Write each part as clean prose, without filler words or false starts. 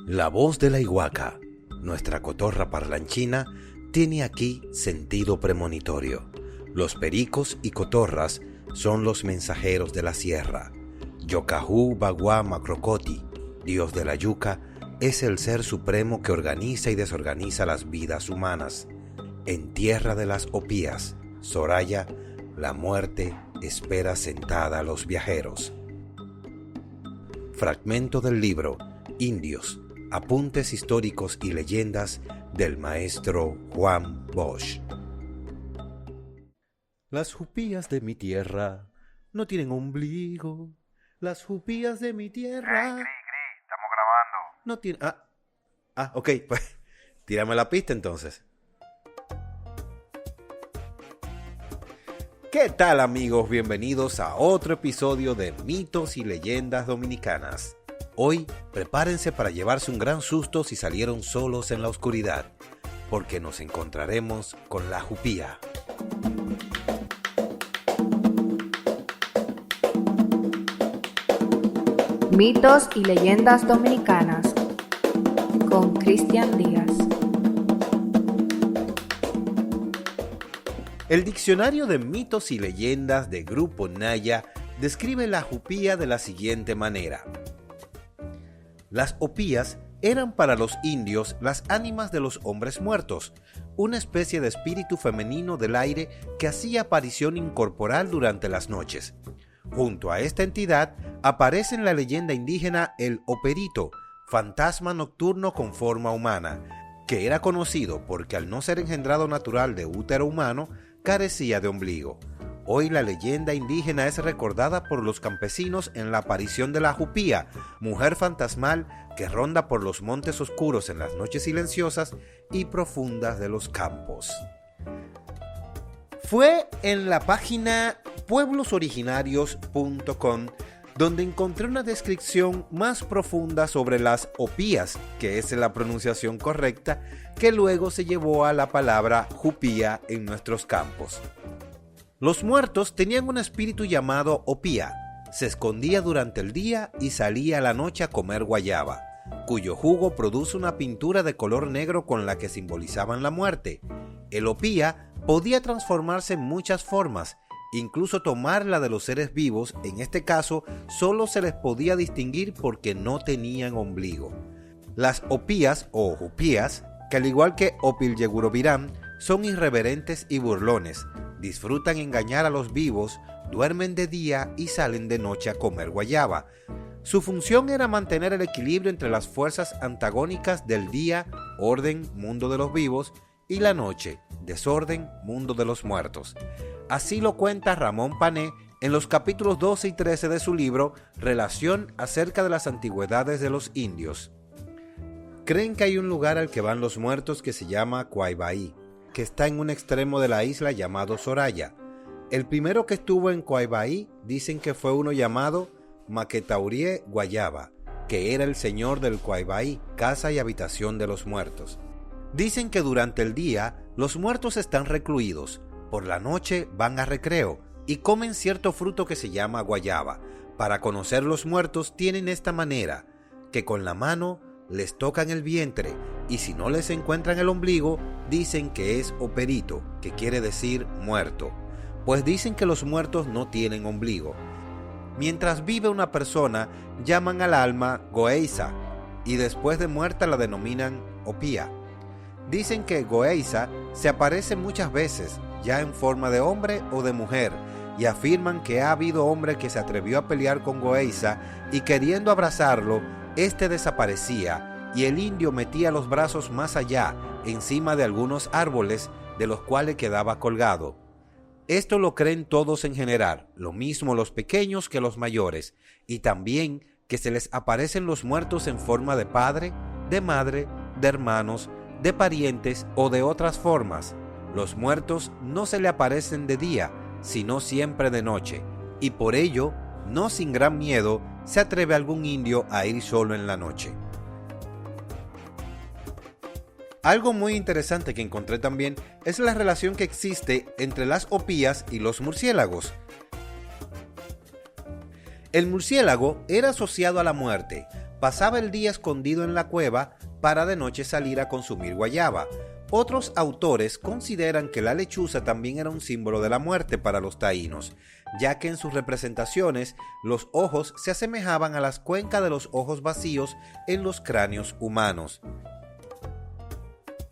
La voz de la iguaca, nuestra cotorra parlanchina, tiene aquí sentido premonitorio. Los pericos y cotorras son los mensajeros de la sierra. Yocajú Baguá Macrocoti, dios de la yuca, es el ser supremo que organiza y desorganiza las vidas humanas. En tierra de las opías, Soraya, la muerte espera sentada a los viajeros. Fragmento del libro Indios, apuntes históricos y leyendas del maestro Juan Bosch. Las jupías de mi tierra no tienen ombligo. Las jupías de mi tierra... Gris, estamos grabando. No tienen... Ok, pues tírame la pista entonces. ¿Qué tal, amigos? Bienvenidos a otro episodio de Mitos y Leyendas Dominicanas. Hoy, prepárense para llevarse un gran susto si salieron solos en la oscuridad, porque nos encontraremos con la jupía. Mitos y Leyendas Dominicanas con Cristian Díaz. El diccionario de mitos y leyendas de Grupo Naya describe la jupía de la siguiente manera. Las opías eran para los indios las ánimas de los hombres muertos, una especie de espíritu femenino del aire que hacía aparición incorporal durante las noches. Junto a esta entidad aparece en la leyenda indígena el operito, fantasma nocturno con forma humana, que era conocido porque al no ser engendrado natural de útero humano, carecía de ombligo. Hoy la leyenda indígena es recordada por los campesinos en la aparición de la jupía, mujer fantasmal que ronda por los montes oscuros en las noches silenciosas y profundas de los campos. Fue en la página pueblosoriginarios.com donde encontré una descripción más profunda sobre las opías, que es la pronunciación correcta, que luego se llevó a la palabra jupía en nuestros campos. Los muertos tenían un espíritu llamado opía. Se escondía durante el día y salía a la noche a comer guayaba, cuyo jugo produce una pintura de color negro con la que simbolizaban la muerte. El opía podía transformarse en muchas formas, incluso tomar la de los seres vivos. En este caso, solo se les podía distinguir porque no tenían ombligo. Las opías o jupías, que al igual que Opilyegurovirán, son irreverentes y burlones, disfrutan engañar a los vivos, duermen de día y salen de noche a comer guayaba. Su función era mantener el equilibrio entre las fuerzas antagónicas del día, orden, mundo de los vivos, y la noche, desorden, mundo de los muertos. Así lo cuenta Ramón Pané en los capítulos 12 y 13 de su libro Relación acerca de las antigüedades de los indios. Creen que hay un lugar al que van los muertos que se llama Coaybaí, que está en un extremo de la isla llamado Soraya. El primero que estuvo en Coaybaí dicen que fue uno llamado Maquetaurie Guayaba, que era el señor del Coaybaí, casa y habitación de los muertos. Dicen que durante el día los muertos están recluidos, por la noche van a recreo y comen cierto fruto que se llama guayaba. Para conocer los muertos tienen esta manera, que con la mano les tocan el vientre y si no les encuentran el ombligo, dicen que es operito, que quiere decir muerto, pues dicen que los muertos no tienen ombligo. Mientras vive una persona, llaman al alma Goeisa y después de muerta la denominan opía. Dicen que Goeisa se aparece muchas veces, ya en forma de hombre o de mujer, y afirman que ha habido hombre que se atrevió a pelear con Goeisa y queriendo abrazarlo, este desaparecía y el indio metía los brazos más allá, encima de algunos árboles de los cuales quedaba colgado. Esto lo creen todos en general, lo mismo los pequeños que los mayores, y también que se les aparecen los muertos en forma de padre, de madre, de hermanos, de parientes o de otras formas. Los muertos no se le aparecen de día, sino siempre de noche, y por ello, no sin gran miedo, se atreve algún indio a ir solo en la noche. Algo muy interesante que encontré también es la relación que existe entre las opías y los murciélagos. El murciélago era asociado a la muerte. Pasaba el día escondido en la cueva para de noche salir a consumir guayaba. Otros autores consideran que la lechuza también era un símbolo de la muerte para los taínos, ya que en sus representaciones los ojos se asemejaban a las cuencas de los ojos vacíos en los cráneos humanos.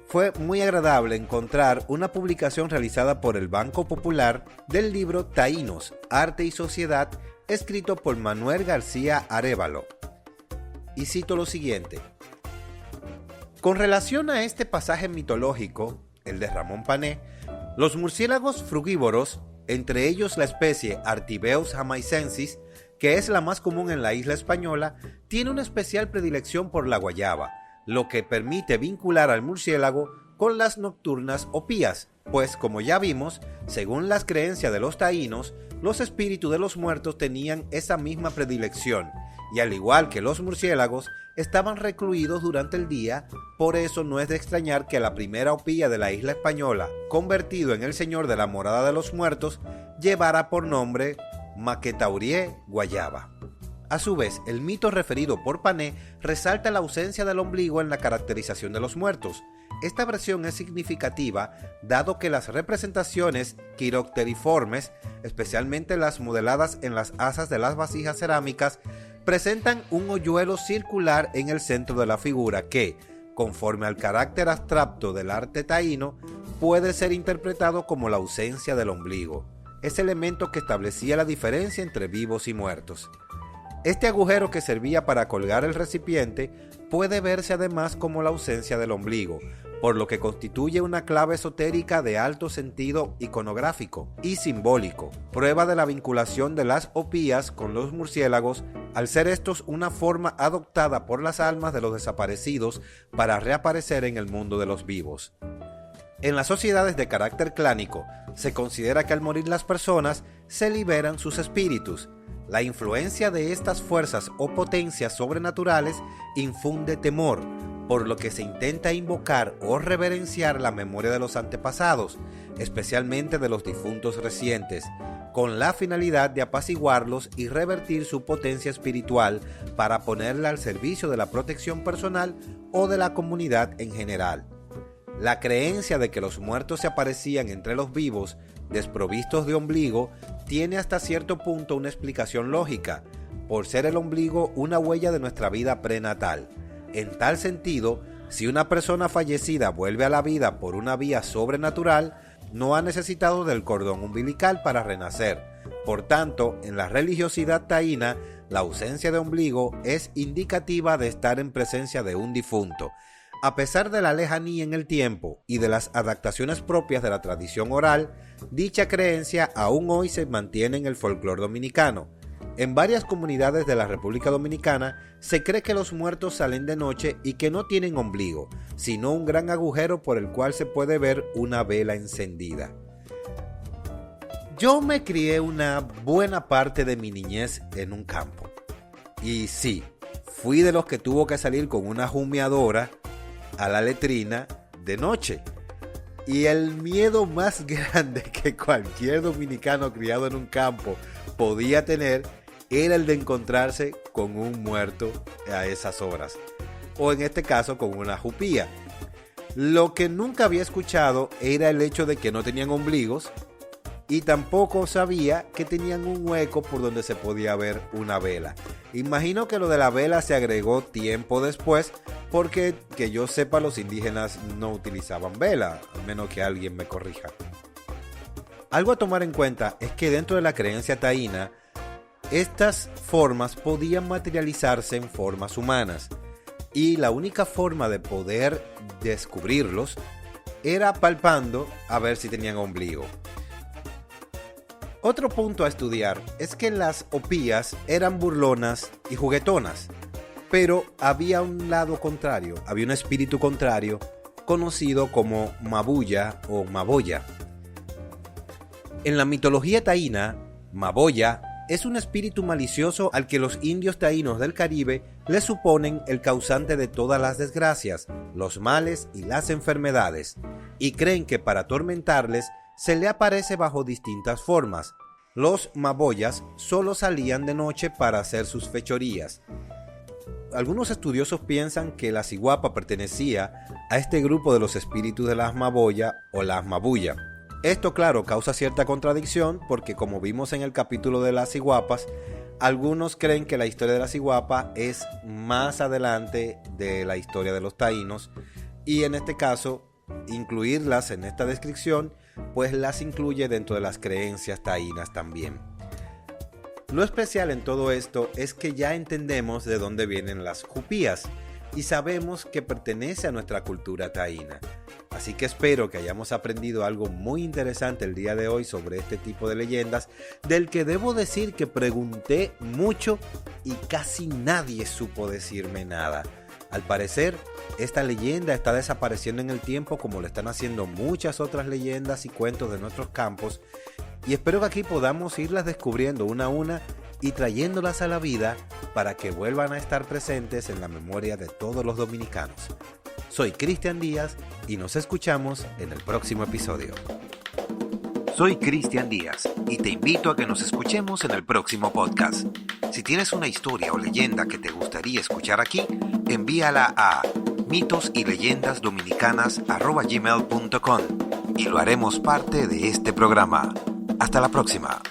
Fue muy agradable encontrar una publicación realizada por el Banco Popular del libro Taínos, Arte y Sociedad, escrito por Manuel García Arévalo. Y cito lo siguiente: con relación a este pasaje mitológico, el de Ramón Pané, los murciélagos frugívoros, entre ellos la especie Artibeus jamaicensis, que es la más común en la isla española, tiene una especial predilección por la guayaba, lo que permite vincular al murciélago con las nocturnas o pías, pues como ya vimos, según las creencias de los taínos, los espíritus de los muertos tenían esa misma predilección, y al igual que los murciélagos, estaban recluidos durante el día. Por eso no es de extrañar que la primera opía de la isla española, convertido en el señor de la morada de los muertos, llevara por nombre Maquetaurie Guayaba. A su vez, el mito referido por Pané resalta la ausencia del ombligo en la caracterización de los muertos. Esta versión es significativa dado que las representaciones quiropteriformes, especialmente las modeladas en las asas de las vasijas cerámicas, presentan un hoyuelo circular en el centro de la figura que, conforme al carácter abstracto del arte taíno, puede ser interpretado como la ausencia del ombligo, ese elemento que establecía la diferencia entre vivos y muertos. Este agujero que servía para colgar el recipiente puede verse además como la ausencia del ombligo, por lo que constituye una clave esotérica de alto sentido iconográfico y simbólico, prueba de la vinculación de las opías con los murciélagos, al ser estos una forma adoptada por las almas de los desaparecidos para reaparecer en el mundo de los vivos. En las sociedades de carácter clánico, se considera que al morir las personas se liberan sus espíritus. La influencia de estas fuerzas o potencias sobrenaturales infunde temor, por lo que se intenta invocar o reverenciar la memoria de los antepasados, especialmente de los difuntos recientes, con la finalidad de apaciguarlos y revertir su potencia espiritual para ponerla al servicio de la protección personal o de la comunidad en general. La creencia de que los muertos se aparecían entre los vivos, desprovistos de ombligo, tiene hasta cierto punto una explicación lógica, por ser el ombligo una huella de nuestra vida prenatal. En tal sentido, si una persona fallecida vuelve a la vida por una vía sobrenatural, no ha necesitado del cordón umbilical para renacer. Por tanto, en la religiosidad taína, la ausencia de ombligo es indicativa de estar en presencia de un difunto. A pesar de la lejanía en el tiempo y de las adaptaciones propias de la tradición oral, dicha creencia aún hoy se mantiene en el folclore dominicano. En varias comunidades de la República Dominicana se cree que los muertos salen de noche y que no tienen ombligo, sino un gran agujero por el cual se puede ver una vela encendida. Yo me crié una buena parte de mi niñez en un campo. Y sí, fui de los que tuvo que salir con una humeadora a la letrina de noche. Y el miedo más grande que cualquier dominicano criado en un campo podía tener era el de encontrarse con un muerto a esas horas, o en este caso con una jupía. Lo que nunca había escuchado era el hecho de que no tenían ombligos, y tampoco sabía que tenían un hueco por donde se podía ver una vela. Imagino que lo de la vela se agregó tiempo después, porque que yo sepa los indígenas no utilizaban vela, a menos que alguien me corrija. Algo a tomar en cuenta es que dentro de la creencia taína, estas formas podían materializarse en formas humanas, y la única forma de poder descubrirlos era palpando a ver si tenían ombligo. Otro punto a estudiar es que las opías eran burlonas y juguetonas, pero había un lado contrario, había un espíritu contrario conocido como Mabuya o Maboya. En la mitología taína, Maboya es un espíritu malicioso al que los indios taínos del Caribe le suponen el causante de todas las desgracias, los males y las enfermedades, y creen que para atormentarles se le aparece bajo distintas formas. Los maboyas solo salían de noche para hacer sus fechorías. Algunos estudiosos piensan que la ciguapa pertenecía a este grupo de los espíritus de las maboya o las mabuya. Esto, claro, causa cierta contradicción porque, como vimos en el capítulo de las ciguapas, algunos creen que la historia de la ciguapa es más adelante de la historia de los taínos y en este caso, incluirlas en esta descripción, pues las incluye dentro de las creencias taínas también. Lo especial en todo esto es que ya entendemos de dónde vienen las jupías y sabemos que pertenece a nuestra cultura taína. Así que espero que hayamos aprendido algo muy interesante el día de hoy sobre este tipo de leyendas, del que debo decir que pregunté mucho y casi nadie supo decirme nada. Al parecer, esta leyenda está desapareciendo en el tiempo como lo están haciendo muchas otras leyendas y cuentos de nuestros campos, y espero que aquí podamos irlas descubriendo una a una y trayéndolas a la vida para que vuelvan a estar presentes en la memoria de todos los dominicanos. Soy Cristian Díaz y nos escuchamos en el próximo episodio. Soy Cristian Díaz y te invito a que nos escuchemos en el próximo podcast. Si tienes una historia o leyenda que te gustaría escuchar aquí, envíala a mitosyLeyendasdominicanas@gmail.com y lo haremos parte de este programa. Hasta la próxima.